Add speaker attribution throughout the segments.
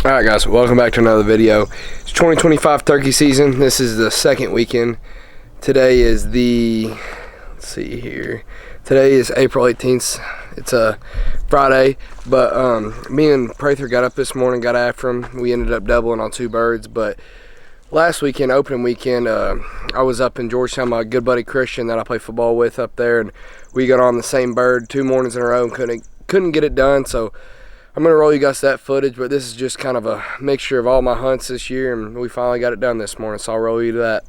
Speaker 1: Alright guys, welcome back to another video. It's 2025 turkey season. This is the second weekend. Today is let's see here. Today is April 18th. It's a Friday, but me and Prather got up this morning, got after him. We ended up doubling on 2 birds, but last weekend, opening weekend, I was up in Georgetown, my good buddy Christian that I play football with up there, and we got on the same bird 2 mornings in a row and couldn't get it done, so I'm going to roll you guys that footage, but this is just kind of a mixture of all my hunts this year, and we finally got it done this morning, so I'll roll you to that.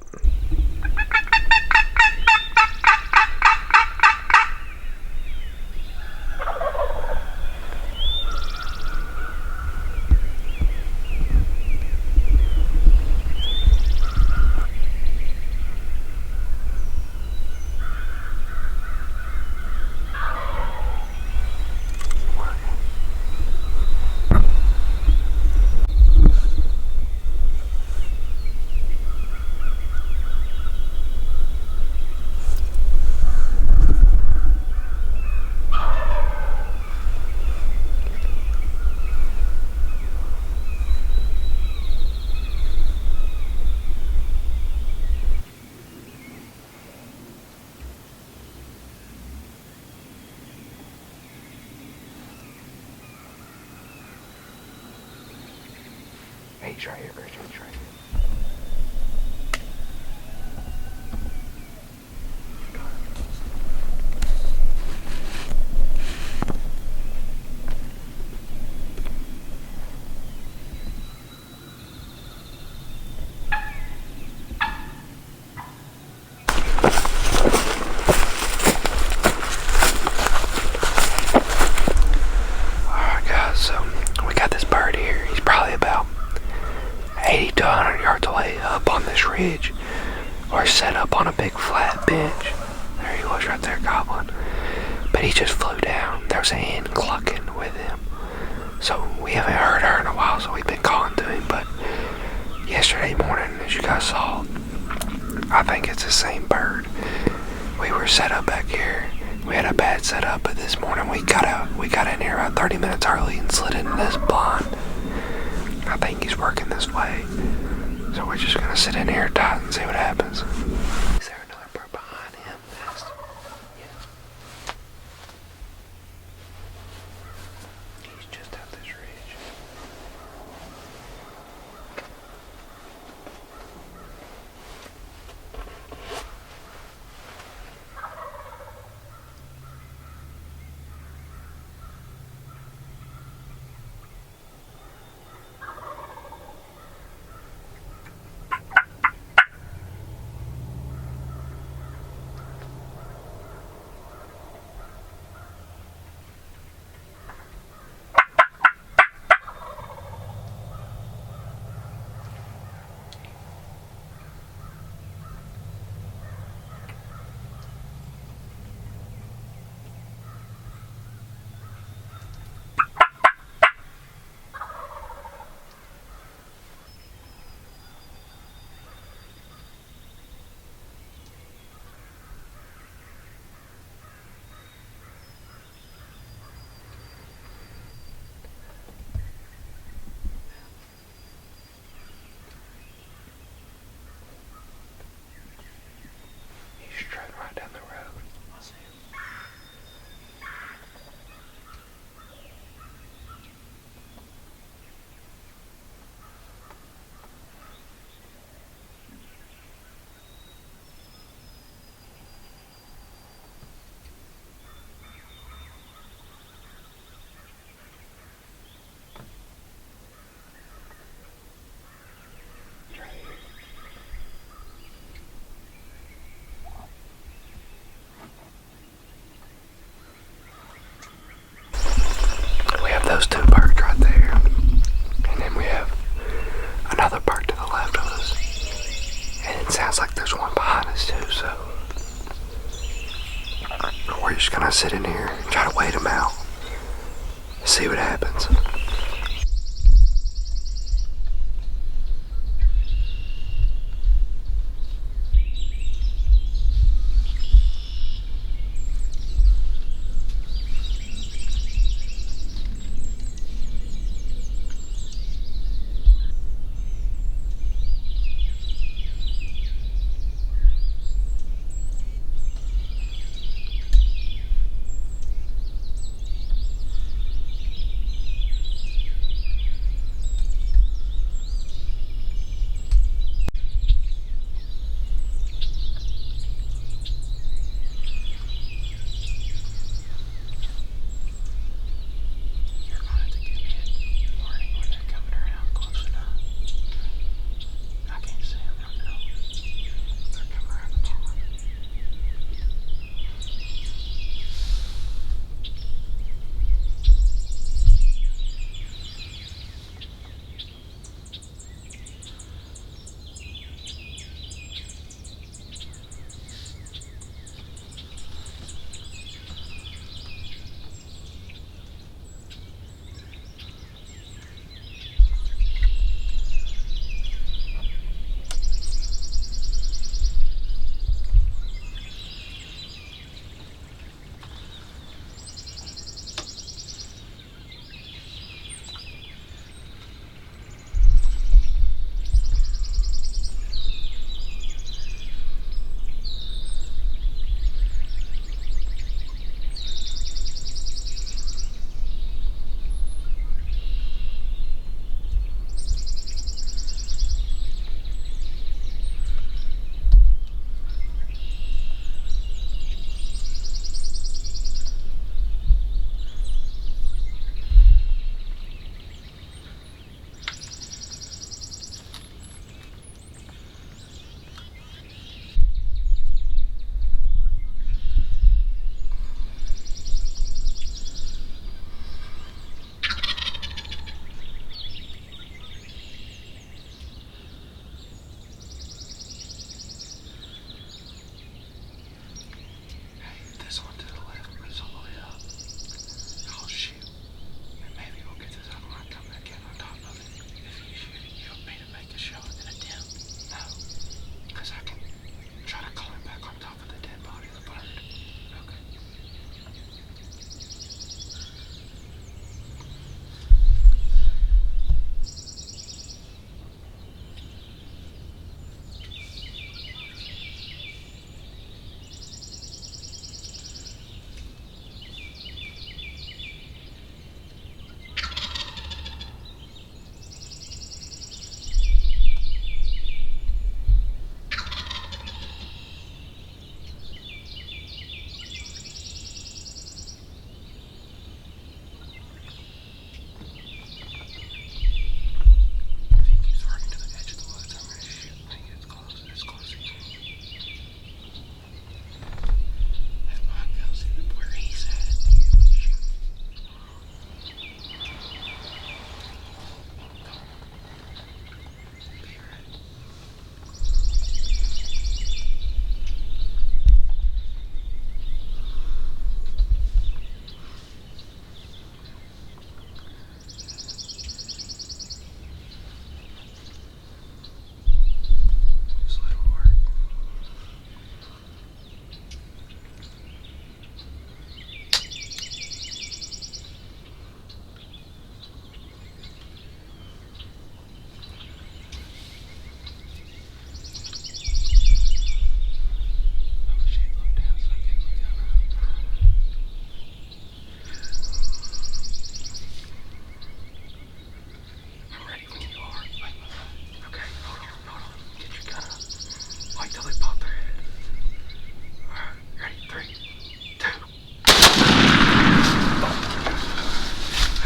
Speaker 1: He's right here, Christian. He's right here. Alright guys, so we got this bird here. He's probably about 80 to 100 yards away up on this ridge, or set up on a big flat bench. There he was right there gobbling. But he just flew down. There was a hen clucking with him. So we haven't heard her in a while, so we've been calling to him. But yesterday morning, as you guys saw, I think it's the same bird. We were set up back here. We had a bad setup, but this morning we got in here about 30 minutes early and slid into this blind. I think he's working this way, so we're just gonna sit in here tight and see what happens. Is there another bird behind him? Yes. He's just up this ridge.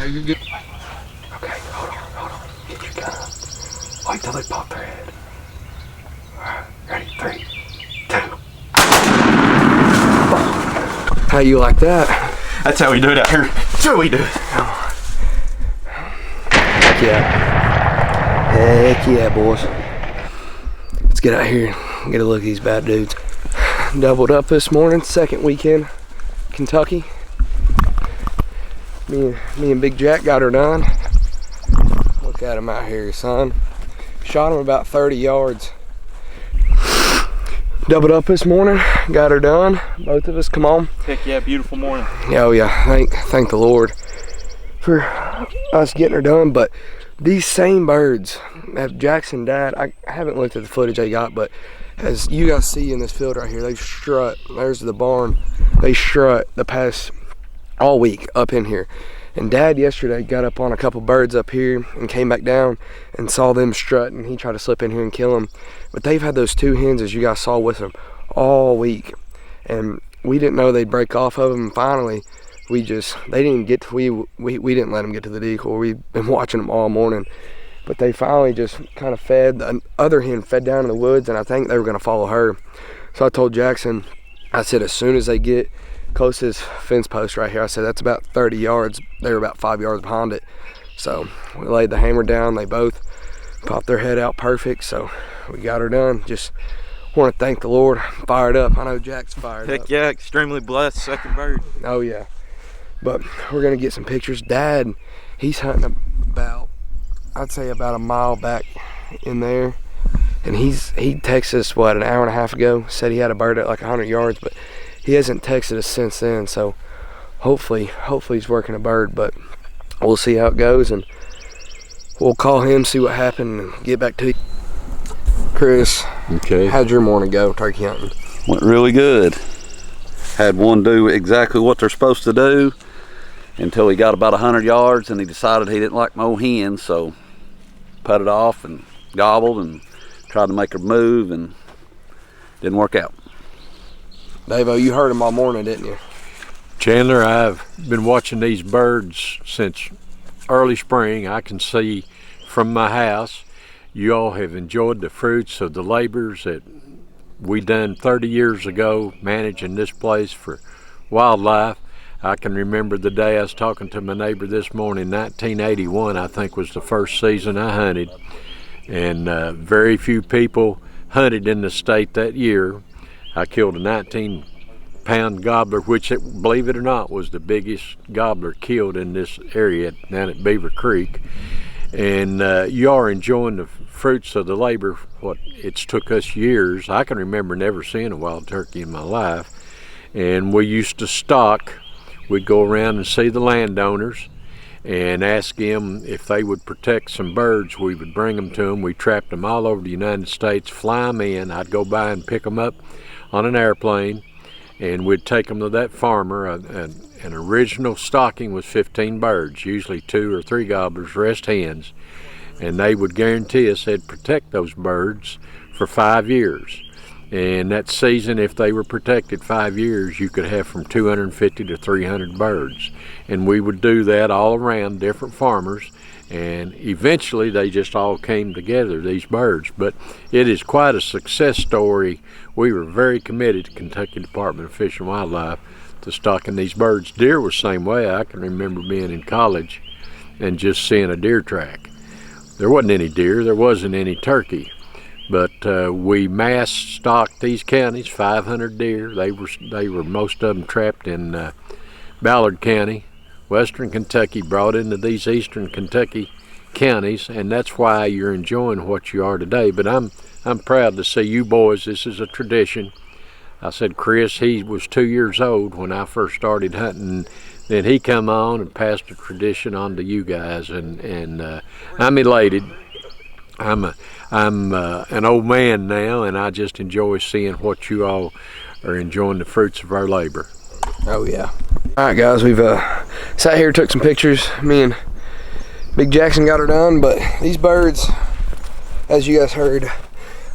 Speaker 2: you're good.
Speaker 1: Okay, hold on. Get your gun. Wait till they pop their head. Alright, ready? 3, 2. How you like that?
Speaker 2: That's how we do it out here. That's how we do it.
Speaker 1: Heck yeah. Heck yeah, boys. Let's get out here and get a look at these bad dudes. Doubled up this morning, second weekend, Kentucky. Me and Big Jack got her done. Look at him out here, son. Shot him about 30 yards. Doubled up this morning, got her done. Both of us, come on.
Speaker 2: Heck yeah, beautiful morning.
Speaker 1: Oh yeah, thank the Lord for us getting her done. But these same birds, at Jackson died, I haven't looked at the footage they got, but as you guys see in this field right here, they strut. There's the barn. They strut the past all week up in here. And Dad yesterday got up on a couple birds up here and came back down and saw them strut, and he tried to slip in here and kill them. But they've had those 2 hens, as you guys saw, with them all week. And we didn't know they'd break off of them. And finally, they didn't get to, we didn't let them get to the decoy. We've been watching them all morning. But they finally just kind of fed. The other hen fed down in the woods, and I think they were going to follow her. So I told Jackson, I said, as soon as they get close to this fence post right here, I said, that's about 30 yards. They were about 5 yards behind it. So we laid the hammer down. They both popped their head out perfect. So we got her done. Just want to thank the Lord. I'm fired up. I know Jack's fired up.
Speaker 2: Heck yeah, extremely blessed, second bird.
Speaker 1: Oh yeah. But we're going to get some pictures. Dad, he's hunting about, I'd say about a mile back in there, and he texted us what, an hour and a half ago, said he had a bird at like 100 yards, but he hasn't texted us since then. So hopefully he's working a bird, but we'll see how it goes, and we'll call him, see what happened, and get back to you. Chris,
Speaker 3: okay,
Speaker 1: how'd your morning go turkey hunting?
Speaker 3: Went really good. Had one do exactly what they're supposed to do until he got about 100 yards, and he decided he didn't like no hens, so put it off and gobbled and tried to make her move, and didn't work out.
Speaker 1: Dave-O, you heard him all morning, didn't you?
Speaker 4: Chandler, I've been watching these birds since early spring. I can see from my house you all have enjoyed the fruits of the labors that we done 30 years ago managing this place for wildlife. I can remember the day I was talking to my neighbor this morning. 1981, I think, was the first season I hunted, and very few people hunted in the state that year. I killed a 19-pound gobbler, which, believe it or not, was the biggest gobbler killed in this area down at Beaver Creek. And you are enjoying the fruits of the labor. What it's took us years. I can remember never seeing a wild turkey in my life, and we used to stock. We'd go around and see the landowners and ask them if they would protect some birds. We would bring them to them. We trapped them all over the United States, fly them in. I'd go by and pick them up on an airplane, and we'd take them to that farmer. An original stocking was 15 birds, usually 2 or 3 gobblers, rest hens, and they would guarantee us they'd protect those birds for 5 years. And that season, if they were protected 5 years, you could have from 250 to 300 birds. And we would do that all around different farmers, and eventually they just all came together, these birds. But it is quite a success story. We were very committed to Kentucky Department of Fish and Wildlife to stocking these birds. Deer was the same way. I can remember being in college and just seeing a deer track. There wasn't any deer, there wasn't any turkey. But we mass stocked these counties, 500 deer. They were most of them trapped in Ballard County, Western Kentucky, brought into these Eastern Kentucky counties, and that's why you're enjoying what you are today. But I'm proud to see you boys. This is a tradition. I said, Chris, he was 2 years old when I first started hunting. Then he come on and passed the tradition on to you guys, and I'm elated. I'm an old man now, and I just enjoy seeing what you all are enjoying the fruits of our labor.
Speaker 1: Oh yeah. All right, guys, we've sat here, took some pictures. Me and Big Jackson got her done, but these birds, as you guys heard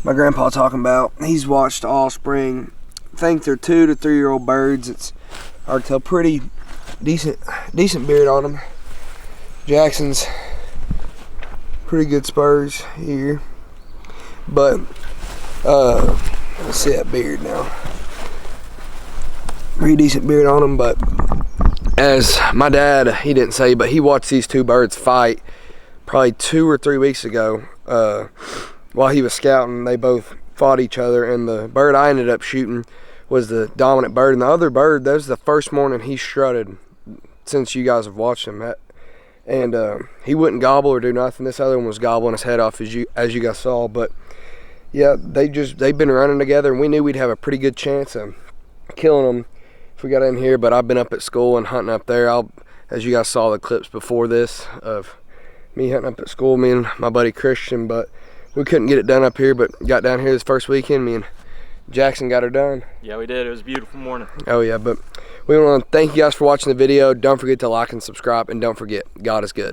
Speaker 1: my grandpa talking about, he's watched all spring. I think they're 2 to 3 year old birds. It's hard to tell. Pretty decent beard on them. Jackson's pretty good spurs here, but let's see that beard now. Pretty decent beard on him, but as my dad, he didn't say, but he watched these two birds fight probably 2 or 3 weeks ago while he was scouting. They both fought each other, and the bird I ended up shooting was the dominant bird, and the other bird, that was the first morning he strutted since you guys have watched him. And he wouldn't gobble or do nothing. This other one was gobbling his head off, as you guys saw. But yeah, they've been running together, and we knew we'd have a pretty good chance of killing them if we got in here. But I've been up at school and hunting up there. As you guys saw the clips before this of me hunting up at school, me and my buddy Christian, but we couldn't get it done up here. But got down here this first weekend, me and Jackson got her done.
Speaker 2: Yeah, we did. It was a beautiful morning.
Speaker 1: Oh yeah, but we want to thank you guys for watching the video. Don't forget to like and subscribe, and don't forget, God is good.